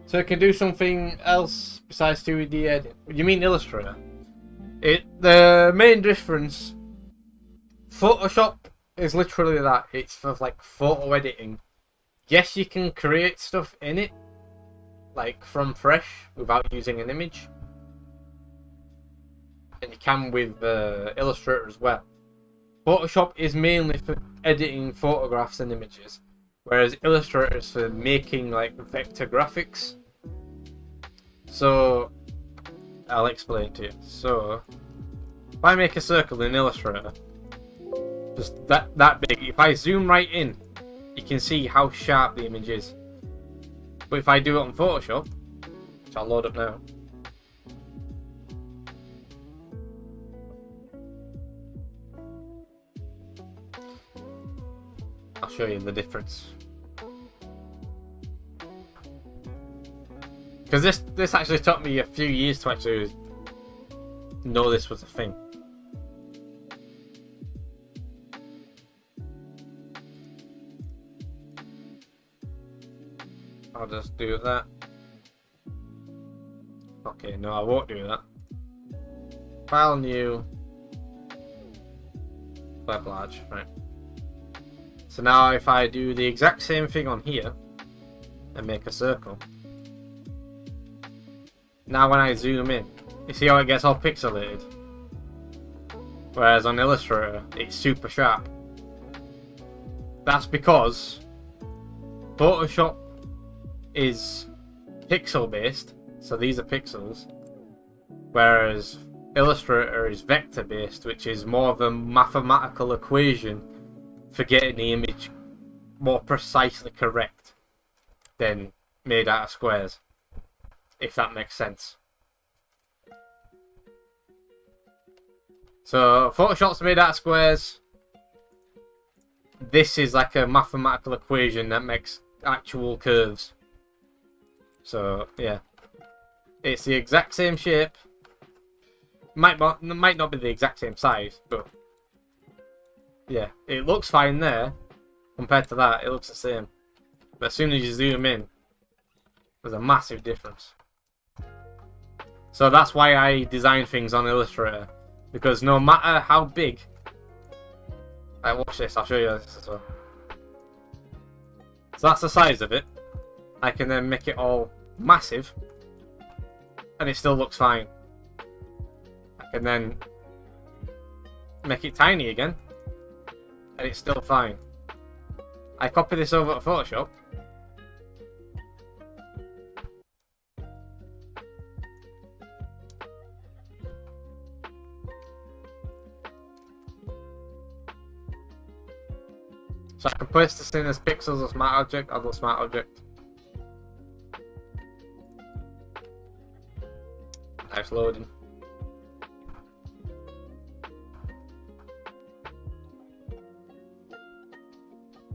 So it can do something else besides 2D edit. You mean Illustrator? The main difference, Photoshop is literally that. It's for like photo editing. Yes, you can create stuff in it, like from fresh, without using an image. And you can with Illustrator as well. Photoshop is mainly for editing photographs and images, whereas Illustrator is for making like vector graphics. So I'll explain to you. So if I make a circle in Illustrator, just that big, if I zoom right in, you can see how sharp the image is. But if I do it on Photoshop, which I'll load up now, I'll show you the difference. Because this actually took me a few years to actually know this was a thing. I'll just do that. Okay, no, I won't do that. File new. Web large, right. So now if I do the exact same thing on here and make a circle. Now when I zoom in, you see how it gets all pixelated? Whereas on Illustrator, it's super sharp. That's because Photoshop is pixel based, so these are pixels, whereas Illustrator is vector based, which is more of a mathematical equation for getting the image more precisely correct than made out of squares, if that makes sense. So Photoshop's made out of squares. This is like a mathematical equation that makes actual curves. So yeah, it's the exact same shape. Might not be the exact same size, but yeah, it looks fine there. Compared to that, it looks the same. But as soon as you zoom in, there's a massive difference. So that's why I design things on Illustrator, because no matter how big, watch this, I'll show you this as well. So that's the size of it. I can then make it all massive, and it still looks fine. I can then make it tiny again, and it's still fine. I copy this over to Photoshop. So I can place this in as pixels or smart object. I'll go smart object. Nice loading.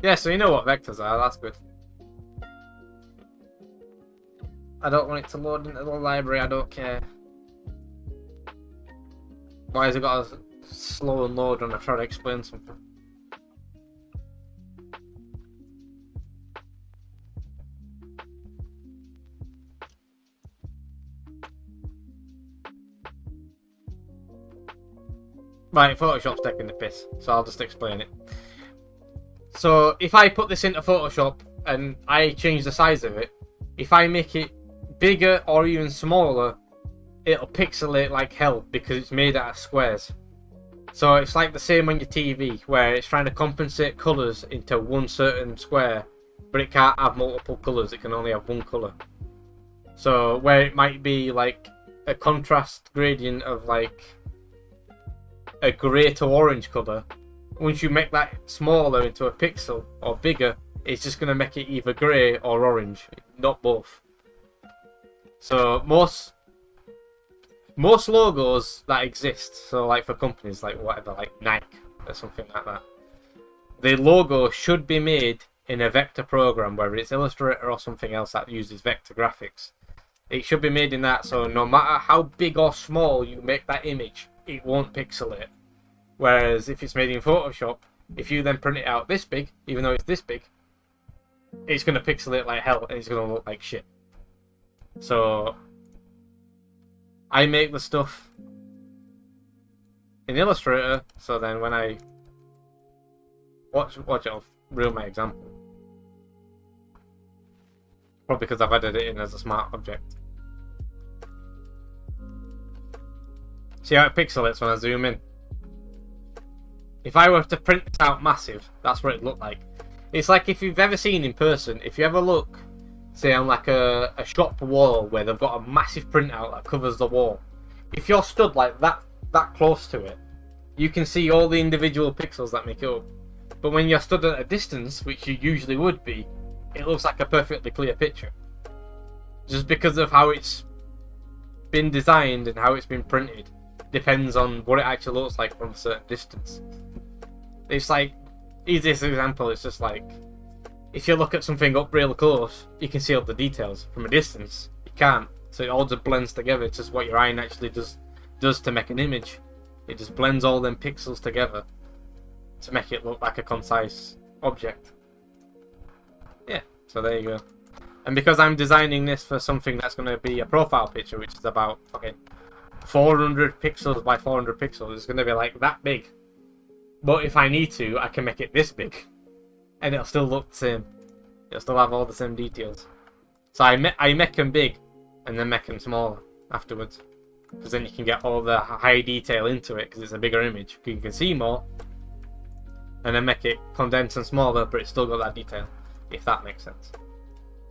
Yeah, so you know what vectors are, that's good. I don't want it to load into the library, I don't care. Why has it got a slow load when I try to explain something? Right, Photoshop's taking the piss, so I'll just explain it. So if I put this into Photoshop and I change the size of it, if I make it bigger or even smaller, it'll pixelate like hell because it's made out of squares. So it's like the same on your TV, where it's trying to compensate colours into one certain square, but it can't have multiple colours, it can only have one colour. So where it might be like a contrast gradient of like a grey to orange colour, once you make that smaller into a pixel or bigger, it's just going to make it either grey or orange, not both. So most logos that exist, so like for companies like whatever, like Nike or something like that, the logo should be made in a vector program, whether it's Illustrator or something else that uses vector graphics. It should be made in that, so no matter how big or small you make that image, it won't pixelate. Whereas if it's made in Photoshop, if you then print it out this big, even though it's this big, it's going to pixelate like hell and it's going to look like shit. So I make the stuff in Illustrator, so then when I watch it, I'll ruin my example. Probably because I've added it in as a smart object. See how it pixelates when I zoom in? If I were to print this out massive, that's what it'd look like. It's like if you've ever seen in person, if you ever look, say on like a shop wall where they've got a massive printout that covers the wall. If you're stood like that close to it, you can see all the individual pixels that make it up. But when you're stood at a distance, which you usually would be, it looks like a perfectly clear picture. Just because of how it's been designed and how it's been printed, depends on what it actually looks like from a certain distance. It's like, easiest example is just like, if you look at something up real close, you can see all the details. From a distance, you can't. So it all just blends together. It's just what your eye actually does to make an image. It just blends all them pixels together to make it look like a concise object. Yeah, so there you go. And because I'm designing this for something that's going to be a profile picture, which is about fucking 400 pixels by 400 pixels, it's going to be like that big. But if I need to, I can make it this big, and it'll still look the same. It'll still have all the same details. So I make them big, and then make them smaller afterwards, because then you can get all the high detail into it, because it's a bigger image. You can see more, and then make it condensed and smaller, but it's still got that detail, if that makes sense.